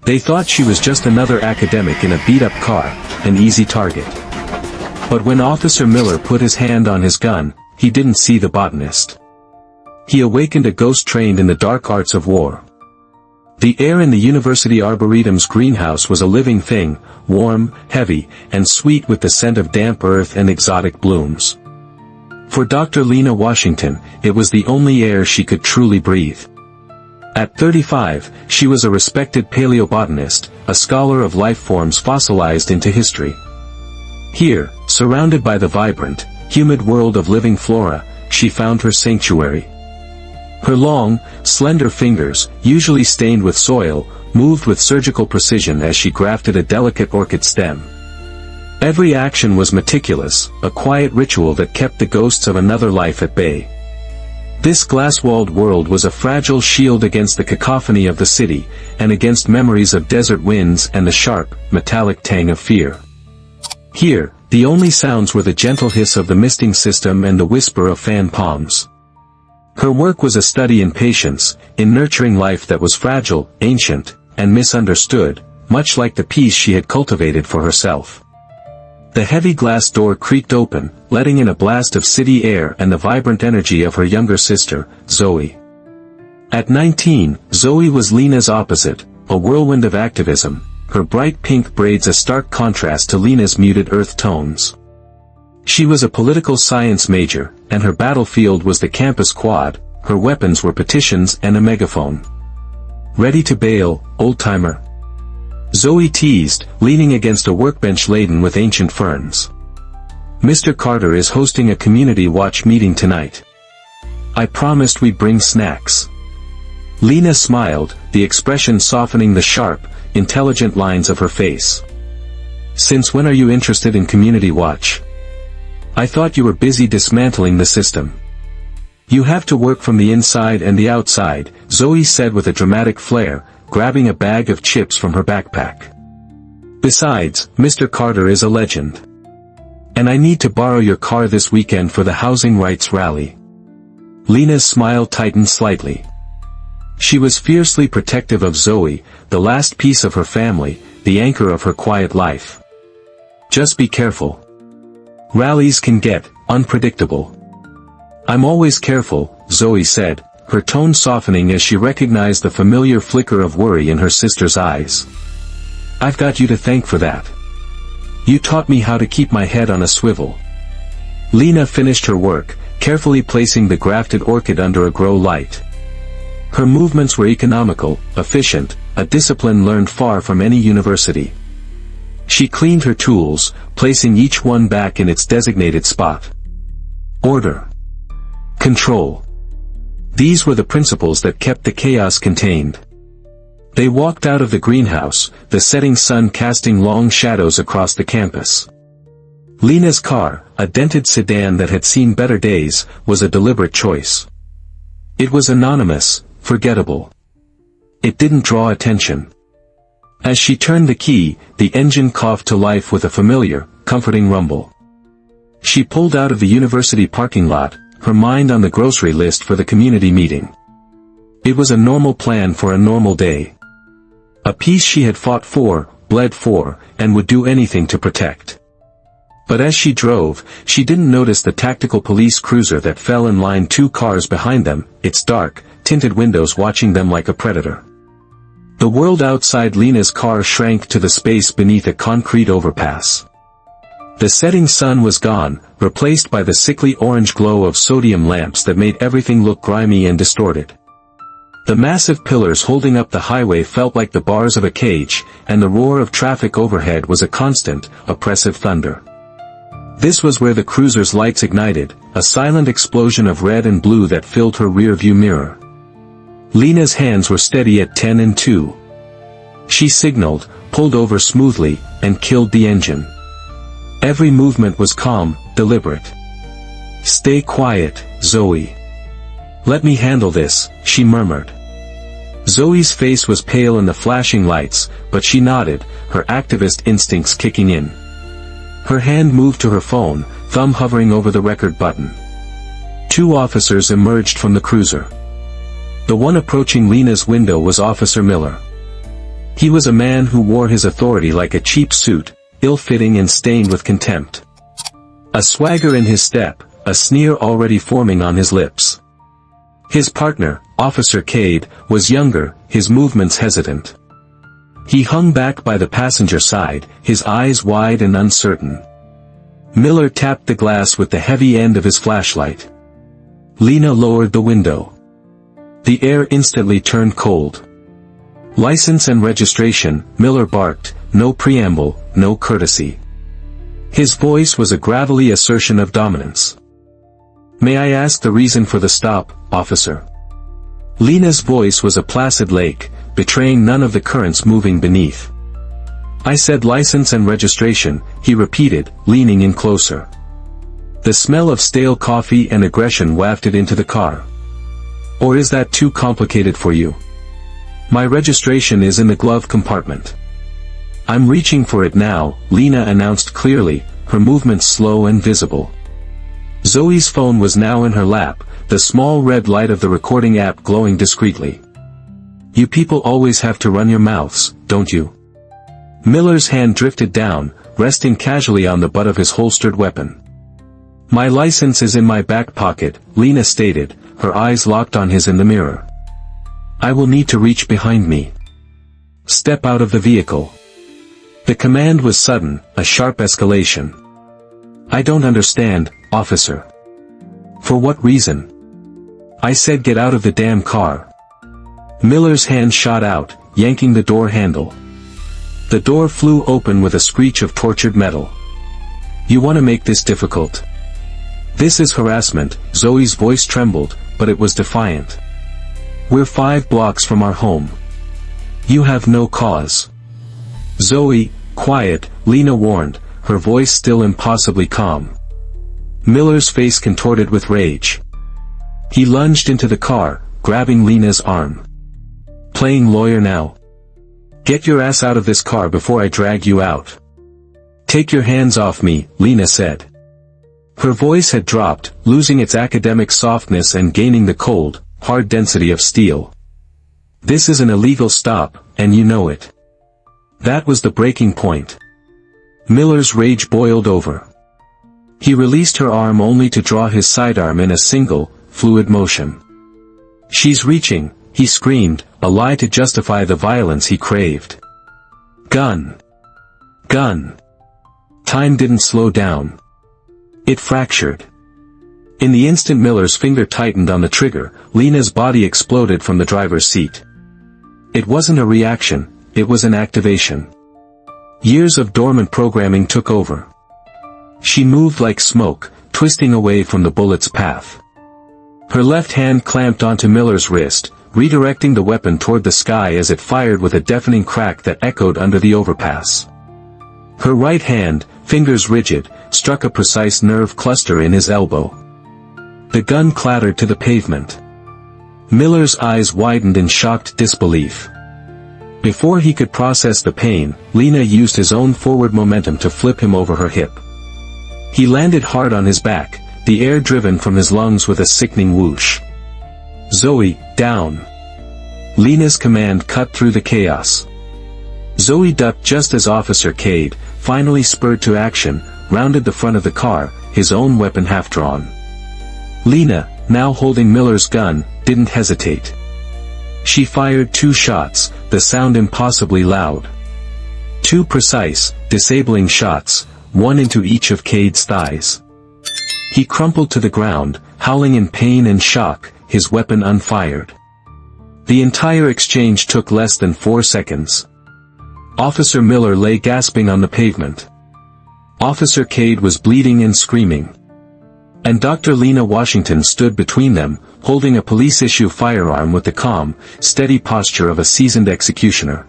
They thought she was just another academic in a beat-up car, an easy target. But when Officer Miller put his hand on his gun, he didn't see the botanist. He awakened a ghost trained in the dark arts of war. The air in the University Arboretum's greenhouse was a living thing, warm, heavy, and sweet with the scent of damp earth and exotic blooms. For Dr. Lena Washington, it was the only air she could truly breathe. At 35, she was a respected paleobotanist, a scholar of life forms fossilized into history. Here, surrounded by the vibrant, humid world of living flora, she found her sanctuary. Her long, slender fingers, usually stained with soil, moved with surgical precision as she grafted a delicate orchid stem. Every action was meticulous, a quiet ritual that kept the ghosts of another life at bay. This glass-walled world was a fragile shield against the cacophony of the city, and against memories of desert winds and the sharp, metallic tang of fear. Here, the only sounds were the gentle hiss of the misting system and the whisper of fan palms. Her work was a study in patience, in nurturing life that was fragile, ancient, and misunderstood, much like the peace she had cultivated for herself. The heavy glass door creaked open, letting in a blast of city air and the vibrant energy of her younger sister, Zoe. At 19, Zoe was Lena's opposite, a whirlwind of activism, her bright pink braids a stark contrast to Lena's muted earth tones. She was a political science major, and her battlefield was the campus quad. Her weapons were petitions and a megaphone. "Ready to bail, old-timer?" Zoe teased, leaning against a workbench laden with ancient ferns. "Mr. Carter is hosting a community watch meeting tonight. I promised we'd bring snacks." Lena smiled, the expression softening the sharp, intelligent lines of her face. "Since when are you interested in community watch? I thought you were busy dismantling the system." "You have to work from the inside and the outside," Zoe said with a dramatic flair, grabbing a bag of chips from her backpack. "Besides, Mr. Carter is a legend. And I need to borrow your car this weekend for the housing rights rally." Lena's smile tightened slightly. She was fiercely protective of Zoe, the last piece of her family, the anchor of her quiet life. "Just be careful. Rallies can get unpredictable." "I'm always careful," Zoe said, her tone softening as she recognized the familiar flicker of worry in her sister's eyes. "I've got you to thank for that. You taught me how to keep my head on a swivel." Lena finished her work, carefully placing the grafted orchid under a grow light. Her movements were economical, efficient, a discipline learned far from any university. She cleaned her tools, placing each one back in its designated spot. Order. Control. These were the principles that kept the chaos contained. They walked out of the greenhouse, the setting sun casting long shadows across the campus. Lena's car, a dented sedan that had seen better days, was a deliberate choice. It was anonymous, forgettable. It didn't draw attention. As she turned the key, the engine coughed to life with a familiar, comforting rumble. She pulled out of the university parking lot, her mind on the grocery list for the community meeting. It was a normal plan for a normal day. A peace she had fought for, bled for, and would do anything to protect. But as she drove, she didn't notice the tactical police cruiser that fell in line 2 cars behind them, its dark, tinted windows watching them like a predator. The world outside Lena's car shrank to the space beneath a concrete overpass. The setting sun was gone, replaced by the sickly orange glow of sodium lamps that made everything look grimy and distorted. The massive pillars holding up the highway felt like the bars of a cage, and the roar of traffic overhead was a constant, oppressive thunder. This was where the cruiser's lights ignited, a silent explosion of red and blue that filled her rear-view mirror. Lena's hands were steady at 10 and 2. She signaled, pulled over smoothly, and killed the engine. Every movement was calm, deliberate. "Stay quiet, Zoe. Let me handle this," she murmured. Zoe's face was pale in the flashing lights, but she nodded, her activist instincts kicking in. Her hand moved to her phone, thumb hovering over the record button. 2 officers emerged from the cruiser. The one approaching Lena's window was Officer Miller. He was a man who wore his authority like a cheap suit, ill-fitting and stained with contempt. A swagger in his step, a sneer already forming on his lips. His partner, Officer Cade, was younger, his movements hesitant. He hung back by the passenger side, his eyes wide and uncertain. Miller tapped the glass with the heavy end of his flashlight. Lena lowered the window. The air instantly turned cold. "License and registration," Miller barked, no preamble, no courtesy. His voice was a gravelly assertion of dominance. "May I ask the reason for the stop, officer?" Lena's voice was a placid lake, betraying none of the currents moving beneath. "I said license and registration," he repeated, leaning in closer. The smell of stale coffee and aggression wafted into the car. "Or is that too complicated for you? My registration is in the glove compartment." "I'm reaching for it now," Lena announced clearly, her movements slow and visible. Zoe's phone was now in her lap, the small red light of the recording app glowing discreetly. "You people always have to run your mouths, don't you?" Miller's hand drifted down, resting casually on the butt of his holstered weapon. "My license is in my back pocket," Lena stated, her eyes locked on his in the mirror. "I will need to reach behind me. Step out of the vehicle." The command was sudden, a sharp escalation. "I don't understand, officer." "For what reason?" "I said get out of the damn car." Miller's hand shot out, yanking the door handle. The door flew open with a screech of tortured metal. "You want to make this difficult? This is harassment." Zoe's voice trembled, but it was defiant. "We're 5 blocks from our home. You have no cause." "Zoe, quiet," Lena warned, her voice still impossibly calm. Miller's face contorted with rage. He lunged into the car, grabbing Lena's arm. "Playing lawyer now? Get your ass out of this car before I drag you out." "Take your hands off me," Lena said. Her voice had dropped, losing its academic softness and gaining the cold, hard density of steel. "This is an illegal stop, and you know it." That was the breaking point. Miller's rage boiled over. He released her arm only to draw his sidearm in a single, fluid motion. "She's reaching," he screamed, a lie to justify the violence he craved. "Gun! Gun!" Time didn't slow down. It fractured. In the instant Miller's finger tightened on the trigger, Lena's body exploded from the driver's seat. It wasn't a reaction, it was an activation. Years of dormant programming took over. She moved like smoke, twisting away from the bullet's path. Her left hand clamped onto Miller's wrist, redirecting the weapon toward the sky as it fired with a deafening crack that echoed under the overpass. Her right hand, fingers rigid, struck a precise nerve cluster in his elbow. The gun clattered to the pavement. Miller's eyes widened in shocked disbelief. Before he could process the pain, Lena used his own forward momentum to flip him over her hip. He landed hard on his back, the air driven from his lungs with a sickening whoosh. "Zoe, down!" Lena's command cut through the chaos. Zoe ducked just as Officer Cade, finally spurred to action, rounded the front of the car, his own weapon half-drawn. Lena, now holding Miller's gun, didn't hesitate. She fired 2 shots, the sound impossibly loud. 2 precise, disabling shots, one into each of Cade's thighs. He crumpled to the ground, howling in pain and shock, his weapon unfired. The entire exchange took less than 4 seconds. Officer Miller lay gasping on the pavement. Officer Cade was bleeding and screaming. And Dr. Lena Washington stood between them, holding a police-issue firearm with the calm, steady posture of a seasoned executioner.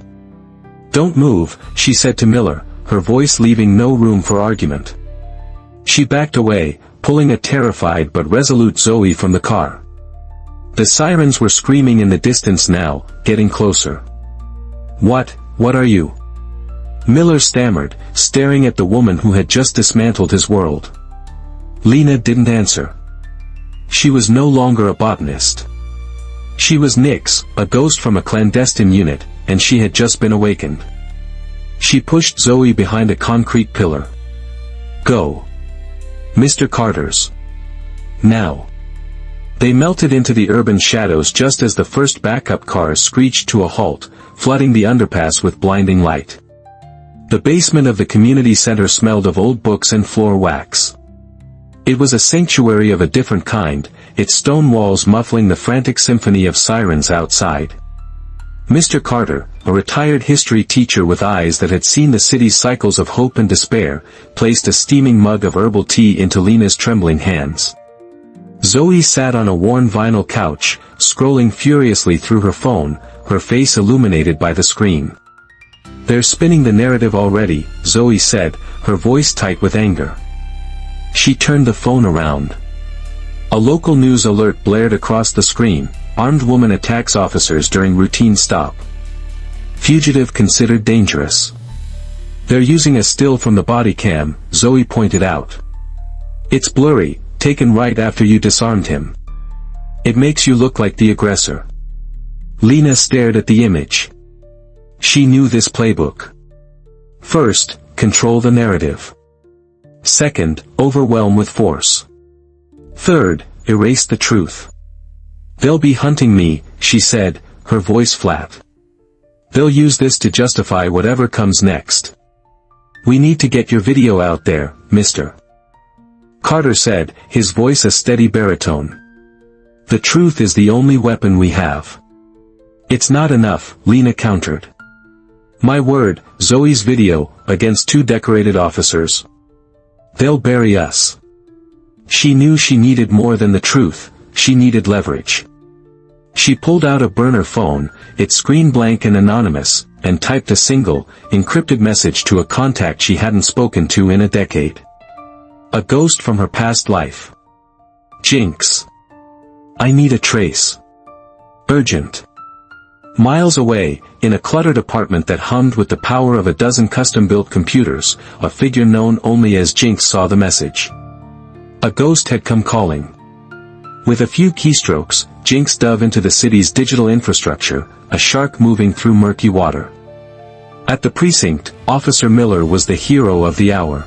"Don't move," she said to Miller, her voice leaving no room for argument. She backed away, pulling a terrified but resolute Zoe from the car. The sirens were screaming in the distance now, getting closer. What are you?" Miller stammered, staring at the woman who had just dismantled his world. Lena didn't answer. She was no longer a botanist. She was Nyx, a ghost from a clandestine unit, and she had just been awakened. She pushed Zoe behind a concrete pillar. "Go. Mr. Carter's. Now." They melted into the urban shadows just as the first backup cars screeched to a halt, flooding the underpass with blinding light. The basement of the community center smelled of old books and floor wax. It was a sanctuary of a different kind, its stone walls muffling the frantic symphony of sirens outside. Mr. Carter, a retired history teacher with eyes that had seen the city's cycles of hope and despair, placed a steaming mug of herbal tea into Lena's trembling hands. Zoe sat on a worn vinyl couch, scrolling furiously through her phone, her face illuminated by the screen. "They're spinning the narrative already," Zoe said, her voice tight with anger. She turned the phone around. A local news alert blared across the screen. "Armed woman attacks officers during routine stop. Fugitive considered dangerous." "They're using a still from the body cam," Zoe pointed out. "It's blurry, taken right after you disarmed him. It makes you look like the aggressor." Lena stared at the image. She knew this playbook. First, control the narrative. Second, overwhelm with force. Third, erase the truth. "They'll be hunting me," she said, her voice flat. "They'll use this to justify whatever comes next. We need to get your video out there, Mr. Carter said, his voice a steady baritone. "The truth is the only weapon we have." "It's not enough," Lena countered. "My word, Zoe's video, against 2 decorated officers. They'll bury us." She knew she needed more than the truth, she needed leverage. She pulled out a burner phone, its screen blank and anonymous, and typed a single, encrypted message to a contact she hadn't spoken to in a decade. A ghost from her past life. "Jinx. I need a trace. Urgent." Miles away, in a cluttered apartment that hummed with the power of a dozen custom-built computers, a figure known only as Jinx saw the message. A ghost had come calling. With a few keystrokes, Jinx dove into the city's digital infrastructure, a shark moving through murky water. At the precinct, Officer Miller was the hero of the hour.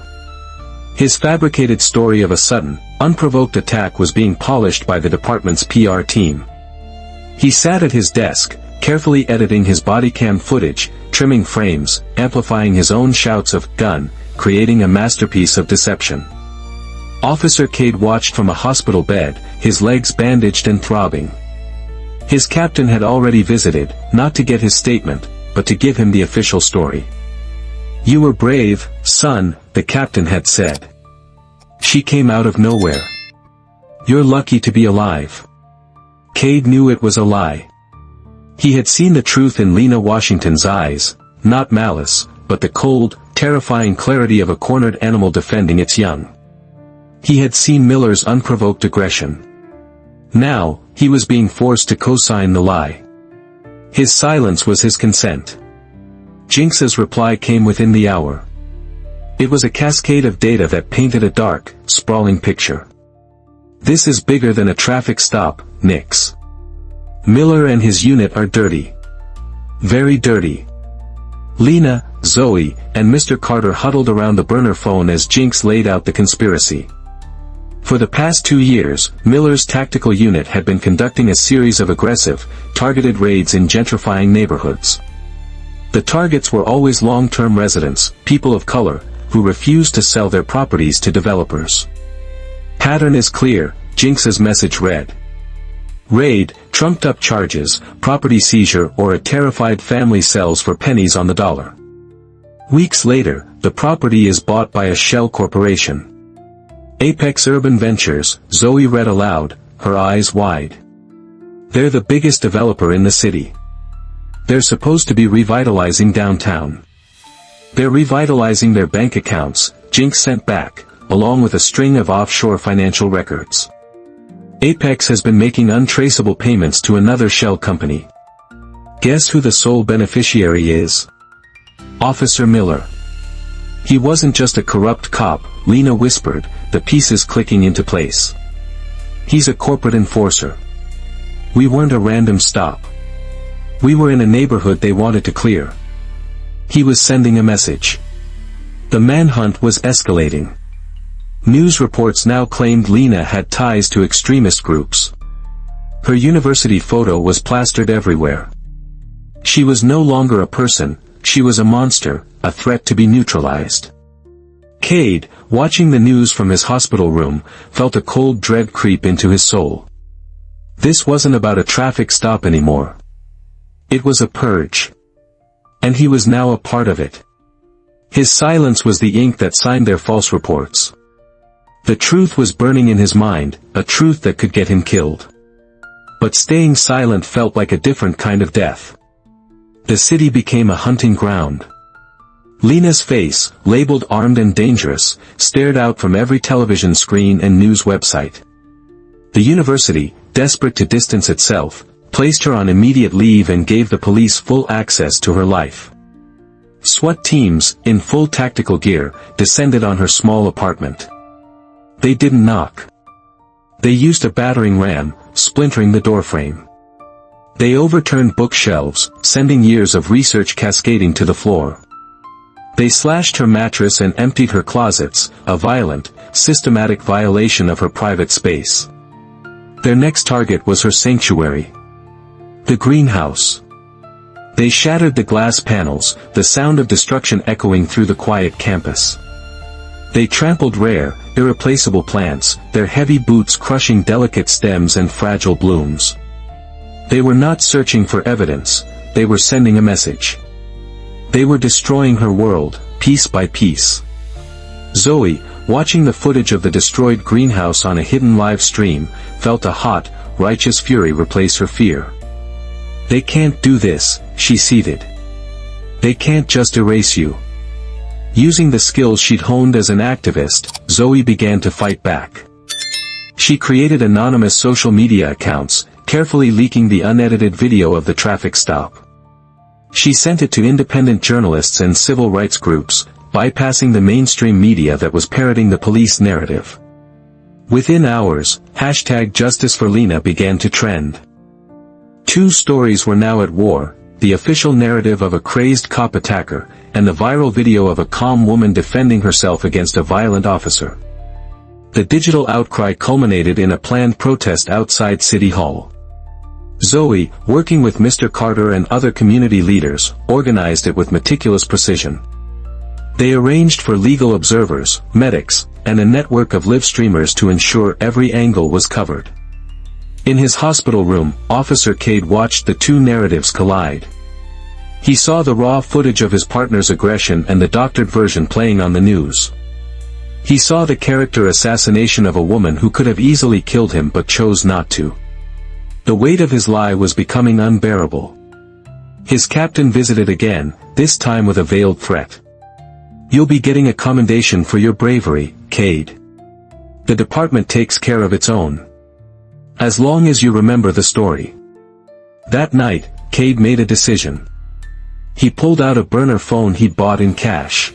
His fabricated story of a sudden, unprovoked attack was being polished by the department's PR team. He sat at his desk, carefully editing his body cam footage, trimming frames, amplifying his own shouts of "gun," creating a masterpiece of deception. Officer Cade watched from a hospital bed, his legs bandaged and throbbing. His captain had already visited, not to get his statement, but to give him the official story. "You were brave, son," the captain had said. "She came out of nowhere. You're lucky to be alive." Cade knew it was a lie. He had seen the truth in Lena Washington's eyes, not malice, but the cold, terrifying clarity of a cornered animal defending its young. He had seen Miller's unprovoked aggression. Now, he was being forced to co-sign the lie. His silence was his consent. Jinx's reply came within the hour. It was a cascade of data that painted a dark, sprawling picture. "This is bigger than a traffic stop, Nix. Miller and his unit are dirty. Very dirty." Lena, Zoe, and Mr. Carter huddled around the burner phone as Jinx laid out the conspiracy. For the past 2 years, Miller's tactical unit had been conducting a series of aggressive, targeted raids in gentrifying neighborhoods. The targets were always long-term residents, people of color, who refused to sell their properties to developers. "Pattern is clear," Jinx's message read. "Raid, trumped-up charges, property seizure, or a terrified family sells for pennies on the dollar. Weeks later, the property is bought by a shell corporation. Apex Urban Ventures," Zoe read aloud, her eyes wide. "They're the biggest developer in the city. They're supposed to be revitalizing downtown. They're revitalizing their bank accounts," Jinx sent back, along with a string of offshore financial records. "Apex has been making untraceable payments to another shell company. Guess who the sole beneficiary is? Officer Miller. He wasn't just a corrupt cop," Lena whispered, the pieces clicking into place. "He's a corporate enforcer. We weren't a random stop. We were in a neighborhood they wanted to clear. He was sending a message. The manhunt was escalating. News reports now claimed Lena had ties to extremist groups. Her university photo was plastered everywhere. She was no longer a person, she was a monster, a threat to be neutralized. Cade, watching the news from his hospital room, felt a cold dread creep into his soul. This wasn't about a traffic stop anymore. It was a purge. And he was now a part of it. His silence was the ink that signed their false reports. The truth was burning in his mind, a truth that could get him killed. But staying silent felt like a different kind of death. The city became a hunting ground. Lena's face, labeled armed and dangerous, stared out from every television screen and news website. The university, desperate to distance itself, placed her on immediate leave and gave the police full access to her life. SWAT teams, in full tactical gear, descended on her small apartment. They didn't knock. They used a battering ram, splintering the doorframe. They overturned bookshelves, sending years of research cascading to the floor. They slashed her mattress and emptied her closets, a violent, systematic violation of her private space. Their next target was her sanctuary. The greenhouse. They shattered the glass panels, the sound of destruction echoing through the quiet campus. They trampled rare, irreplaceable plants, their heavy boots crushing delicate stems and fragile blooms. They were not searching for evidence, they were sending a message. They were destroying her world, piece by piece. Zoe, watching the footage of the destroyed greenhouse on a hidden live stream, felt a hot, righteous fury replace her fear. They can't do this, she seethed. They can't just erase you. Using the skills she'd honed as an activist, Zoe began to fight back. She created anonymous social media accounts, carefully leaking the unedited video of the traffic stop. She sent it to independent journalists and civil rights groups, bypassing the mainstream media that was parroting the police narrative. Within hours, #JusticeForLena began to trend. Two stories were now at war, the official narrative of a crazed cop attacker, and the viral video of a calm woman defending herself against a violent officer. The digital outcry culminated in a planned protest outside City Hall. Zoe, working with Mr. Carter and other community leaders, organized it with meticulous precision. They arranged for legal observers, medics, and a network of live streamers to ensure every angle was covered. In his hospital room, Officer Cade watched the two narratives collide. He saw the raw footage of his partner's aggression and the doctored version playing on the news. He saw the character assassination of a woman who could have easily killed him but chose not to. The weight of his lie was becoming unbearable. His captain visited again, this time with a veiled threat. "You'll be getting a commendation for your bravery, Cade. The department takes care of its own. As long as you remember the story." That night, Cade made a decision. He pulled out a burner phone he'd bought in cash.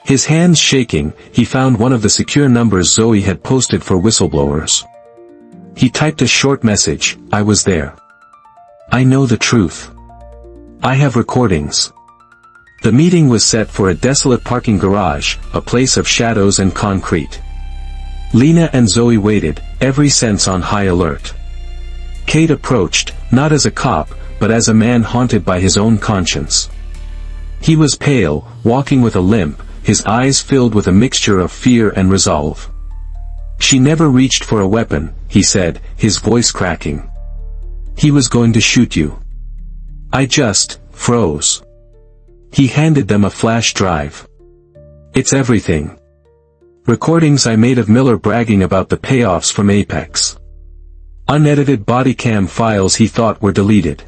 His hands shaking, he found one of the secure numbers Zoe had posted for whistleblowers. He typed a short message, "I was there. I know the truth. I have recordings." The meeting was set for a desolate parking garage, a place of shadows and concrete. Lena and Zoe waited, every sense on high alert. Cade approached, not as a cop, but as a man haunted by his own conscience. He was pale, walking with a limp, his eyes filled with a mixture of fear and resolve. "She never reached for a weapon," he said, his voice cracking. "He was going to shoot you. I just froze." He handed them a flash drive. "It's everything. Recordings I made of Miller bragging about the payoffs from Apex. Unedited body cam files he thought were deleted.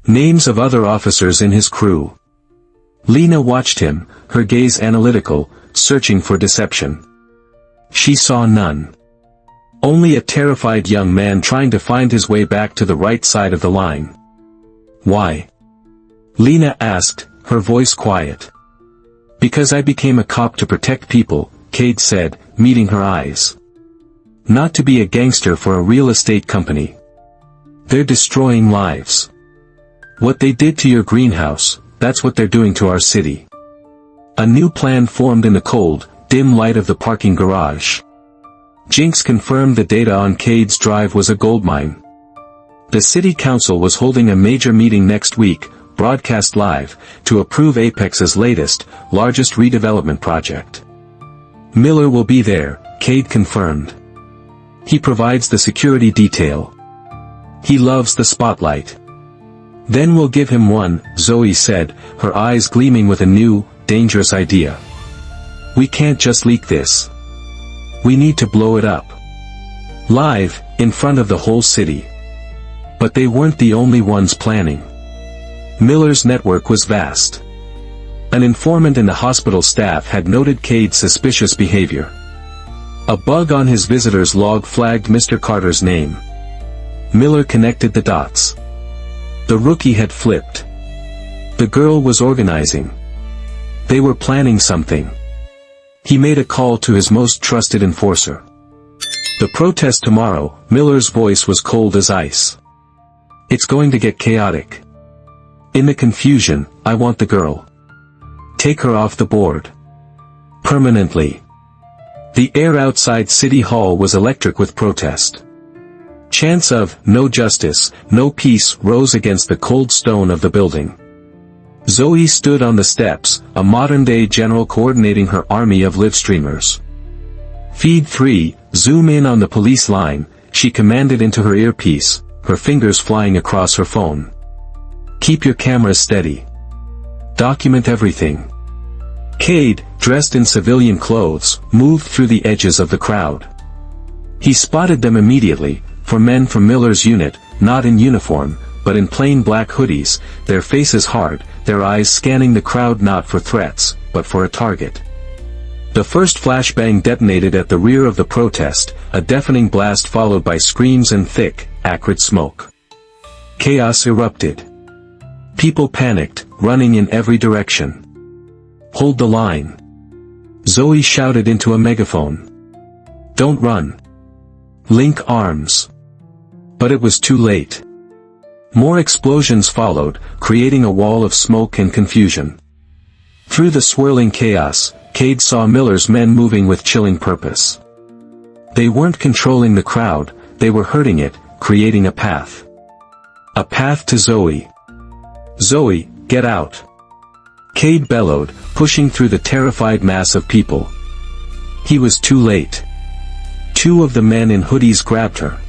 Names of other officers in his crew." Lena watched him, her gaze analytical, searching for deception. She saw none. Only a terrified young man trying to find his way back to the right side of the line. "Why?" Lena asked, her voice quiet. "Because I became a cop to protect people," Cade said, meeting her eyes. "Not to be a gangster for a real estate company. They're destroying lives. What they did to your greenhouse, that's what they're doing to our city. A new plan formed in the cold, dim light of the parking garage. Jinx confirmed the data on Cade's drive was a goldmine. The city council was holding a major meeting next week, broadcast live, to approve Apex's latest, largest redevelopment project. Miller will be there, Cade confirmed. He provides the security detail. He loves the spotlight. Then we'll give him one, Zoe said, her eyes gleaming with a new, dangerous idea. We can't just leak this. We need to blow it up. Live, in front of the whole city. But they weren't the only ones planning. Miller's network was vast. An informant in the hospital staff had noted Cade's suspicious behavior. A bug on his visitor's log flagged Mr. Carter's name. Miller connected the dots. The rookie had flipped. The girl was organizing. They were planning something. He made a call to his most trusted enforcer. The protest tomorrow, Miller's voice was cold as ice. It's going to get chaotic. In the confusion, I want the girl. Take her off the board. Permanently. The air outside City Hall was electric with protest. Chants of, no justice, no peace rose against the cold stone of the building. Zoe stood on the steps, a modern-day general coordinating her army of live streamers. Feed 3, zoom in on the police line, she commanded into her earpiece, her fingers flying across her phone. Keep your cameras steady. Document everything. Cade, dressed in civilian clothes, moved through the edges of the crowd. He spotted them immediately, for men from Miller's unit, not in uniform, but in plain black hoodies, their faces hard, their eyes scanning the crowd not for threats, but for a target. The first flashbang detonated at the rear of the protest, a deafening blast followed by screams and thick, acrid smoke. Chaos erupted. People panicked, running in every direction. Hold the line. Zoe shouted into a megaphone. Don't run. Link arms. But it was too late. More explosions followed, creating a wall of smoke and confusion. Through the swirling chaos, Cade saw Miller's men moving with chilling purpose. They weren't controlling the crowd, they were hurting it, creating a path. A path to Zoe. Zoe, get out. Cade bellowed, pushing through the terrified mass of people. He was too late. Two of the men in hoodies grabbed her.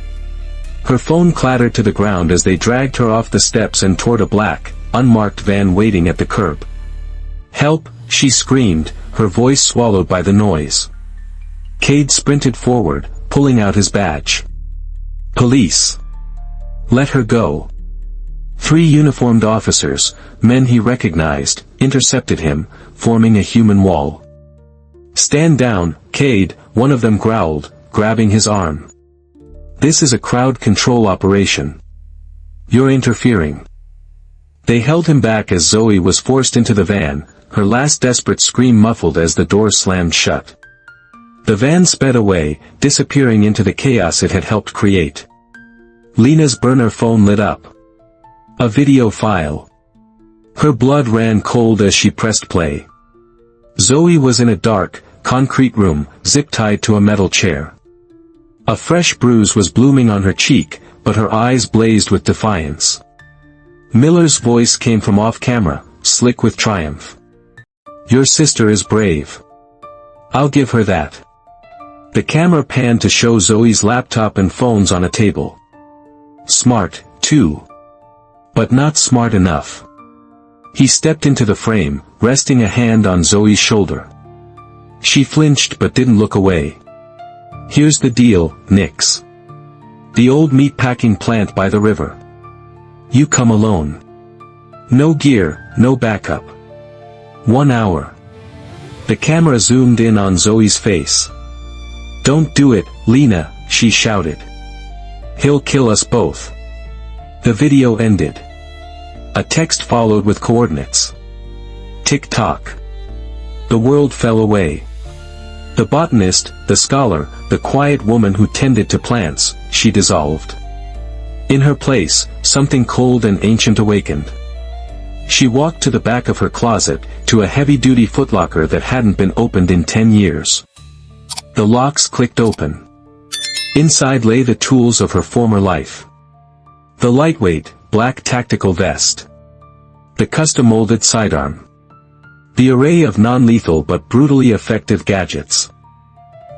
Her phone clattered to the ground as they dragged her off the steps and toward a black, unmarked van waiting at the curb. Help, she screamed, her voice swallowed by the noise. Cade sprinted forward, pulling out his badge. Police. Let her go. 3 uniformed officers, men he recognized, intercepted him, forming a human wall. Stand down, Cade, one of them growled, grabbing his arm. This is a crowd control operation. You're interfering. They held him back as Zoe was forced into the van, her last desperate scream muffled as the door slammed shut. The van sped away, disappearing into the chaos it had helped create. Lena's burner phone lit up. A video file. Her blood ran cold as she pressed play. Zoe was in a dark, concrete room, zip-tied to a metal chair. A fresh bruise was blooming on her cheek, but her eyes blazed with defiance. Miller's voice came from off-camera, slick with triumph. Your sister is brave. I'll give her that. The camera panned to show Zoe's laptop and phones on a table. Smart, too. But not smart enough. He stepped into the frame, resting a hand on Zoe's shoulder. She flinched but didn't look away. Here's the deal, Nix. The old meatpacking plant by the river. You come alone. No gear, no backup. 1 hour. The camera zoomed in on Zoe's face. Don't do it, Lena, she shouted. He'll kill us both. The video ended. A text followed with coordinates. Tick-tock. The world fell away. The botanist, the scholar, the quiet woman who tended to plants, she dissolved. In her place, something cold and ancient awakened. She walked to the back of her closet, to a heavy-duty footlocker that hadn't been opened in 10 years. The locks clicked open. Inside lay the tools of her former life. The lightweight, black tactical vest. The custom-molded sidearm. The array of non-lethal but brutally effective gadgets.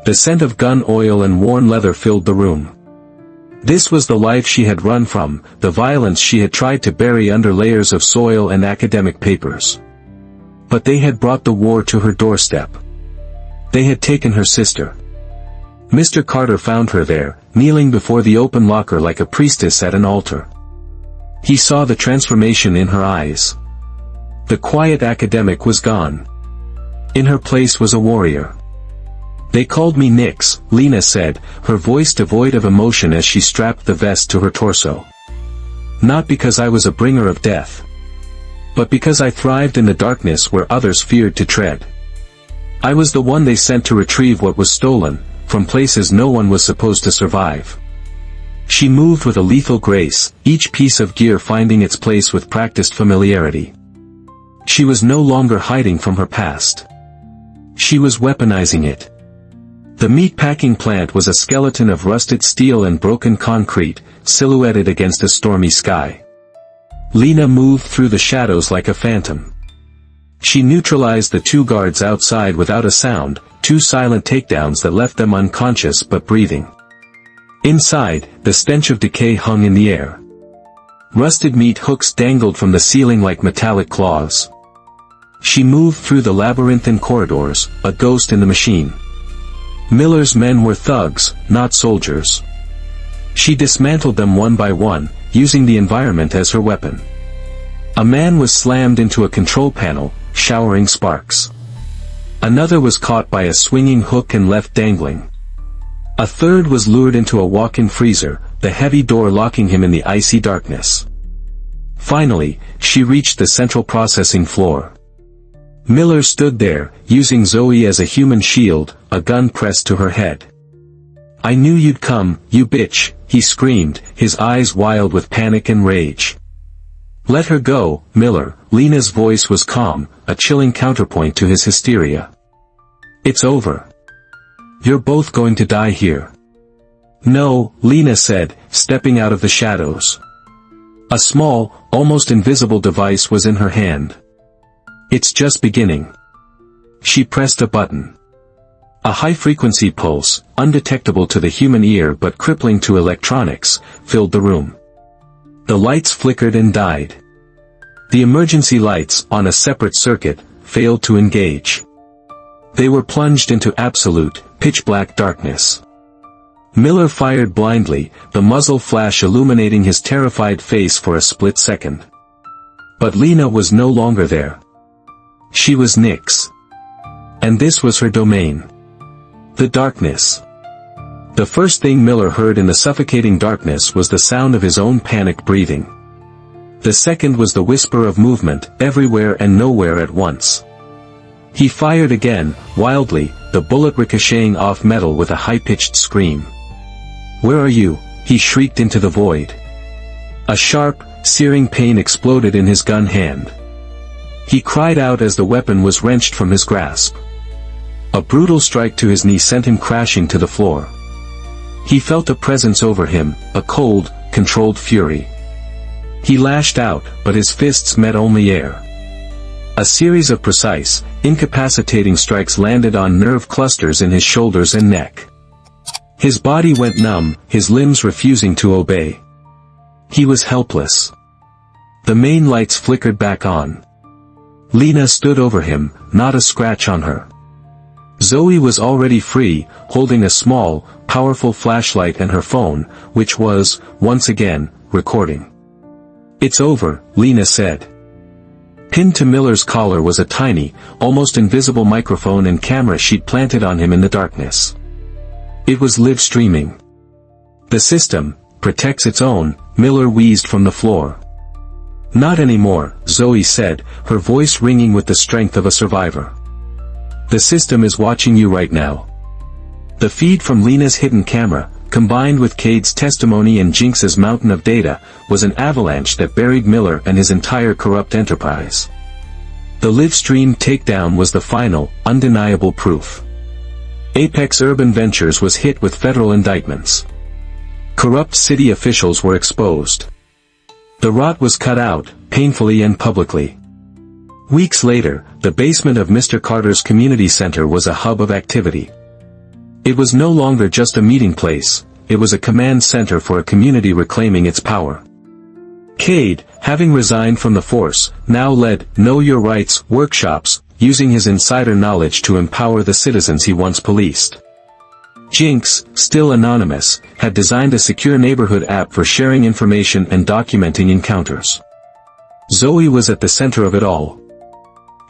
The scent of gun oil and worn leather filled the room. This was the life she had run from, the violence she had tried to bury under layers of soil and academic papers. But they had brought the war to her doorstep. They had taken her sister. Mr. Carter found her there, kneeling before the open locker like a priestess at an altar. He saw the transformation in her eyes. The quiet academic was gone. In her place was a warrior. "They called me Nix," Lena said, her voice devoid of emotion as she strapped the vest to her torso. "Not because I was a bringer of death. But because I thrived in the darkness where others feared to tread. I was the one they sent to retrieve what was stolen, from places no one was supposed to survive." She moved with a lethal grace, each piece of gear finding its place with practiced familiarity. She was no longer hiding from her past. She was weaponizing it. The meatpacking plant was a skeleton of rusted steel and broken concrete, silhouetted against a stormy sky. Lena moved through the shadows like a phantom. She neutralized the two guards outside without a sound, two silent takedowns that left them unconscious but breathing. Inside, the stench of decay hung in the air. Rusted meat hooks dangled from the ceiling like metallic claws. She moved through the labyrinthine corridors, a ghost in the machine. Miller's men were thugs, not soldiers. She dismantled them one by one, using the environment as her weapon. A man was slammed into a control panel, showering sparks. Another was caught by a swinging hook and left dangling. A third was lured into a walk-in freezer, the heavy door locking him in the icy darkness. Finally, she reached the central processing floor. Miller stood there, using Zoe as a human shield, a gun pressed to her head. "I knew you'd come, you bitch," he screamed, his eyes wild with panic and rage. "Let her go, Miller." Lena's voice was calm, a chilling counterpoint to his hysteria. "It's over. You're both going to die here." "No," Lena said, stepping out of the shadows. A small, almost invisible device was in her hand. "It's just beginning." She pressed a button. A high-frequency pulse, undetectable to the human ear but crippling to electronics, filled the room. The lights flickered and died. The emergency lights, on a separate circuit, failed to engage. They were plunged into absolute, pitch-black darkness. Miller fired blindly, the muzzle flash illuminating his terrified face for a split second. But Lena was no longer there. She was Nix. And this was her domain. The darkness. The first thing Miller heard in the suffocating darkness was the sound of his own panicked breathing. The second was the whisper of movement, everywhere and nowhere at once. He fired again, wildly, the bullet ricocheting off metal with a high-pitched scream. "Where are you?" he shrieked into the void. A sharp, searing pain exploded in his gun hand. He cried out as the weapon was wrenched from his grasp. A brutal strike to his knee sent him crashing to the floor. He felt a presence over him, a cold, controlled fury. He lashed out, but his fists met only air. A series of precise, incapacitating strikes landed on nerve clusters in his shoulders and neck. His body went numb, his limbs refusing to obey. He was helpless. The main lights flickered back on. Lena stood over him, not a scratch on her. Zoe was already free, holding a small, powerful flashlight and her phone, which was, once again, recording. "It's over," Lena said. Pinned to Miller's collar was a tiny, almost invisible microphone and camera she'd planted on him in the darkness. It was live streaming. "The system protects its own," Miller wheezed from the floor. "Not anymore," Zoe said, her voice ringing with the strength of a survivor. "The system is watching you right now." The feed from Lena's hidden camera, combined with Cade's testimony and Jinx's mountain of data, was an avalanche that buried Miller and his entire corrupt enterprise. The Livestream takedown was the final, undeniable proof. Apex Urban Ventures was hit with federal indictments. Corrupt city officials were exposed. The rot was cut out, painfully and publicly. Weeks later, the basement of Mr. Carter's community center was a hub of activity. It was no longer just a meeting place, it was a command center for a community reclaiming its power. Cade, having resigned from the force, now led Know Your Rights workshops, using his insider knowledge to empower the citizens he once policed. Jinx, still anonymous, had designed a secure neighborhood app for sharing information and documenting encounters. Zoe was at the center of it all.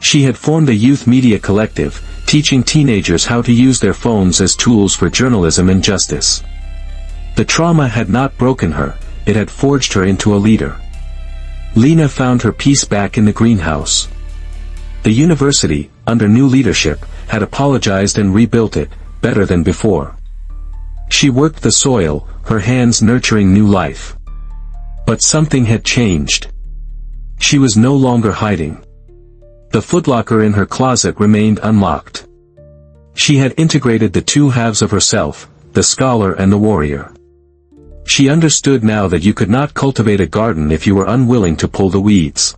She had formed a youth media collective, teaching teenagers how to use their phones as tools for journalism and justice. The trauma had not broken her, it had forged her into a leader. Lena found her peace back in the greenhouse. The university, under new leadership, had apologized and rebuilt it, better than before. She worked the soil, her hands nurturing new life. But something had changed. She was no longer hiding. The footlocker in her closet remained unlocked. She had integrated the two halves of herself, the scholar and the warrior. She understood now that you could not cultivate a garden if you were unwilling to pull the weeds.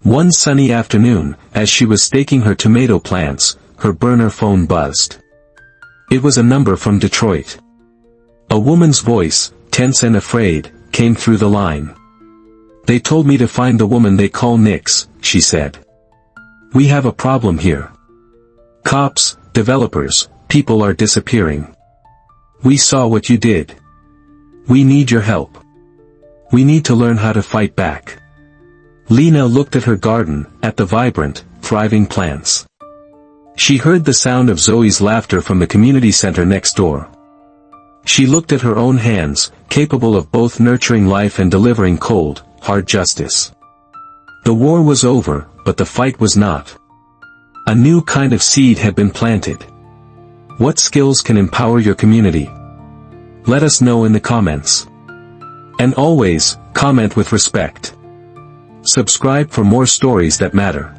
One sunny afternoon, as she was staking her tomato plants, her burner phone buzzed. It was a number from Detroit. A woman's voice, tense and afraid, came through the line. "They told me to find the woman they call Nix," she said. "We have a problem here. Cops, developers, people are disappearing. We saw what you did. We need your help. We need to learn how to fight back." Lena looked at her garden, at the vibrant, thriving plants. She heard the sound of Zoe's laughter from the community center next door. She looked at her own hands, capable of both nurturing life and delivering cold, hard justice. The war was over, but the fight was not. A new kind of seed had been planted. What skills can empower your community? Let us know in the comments. And always, comment with respect. Subscribe for more stories that matter.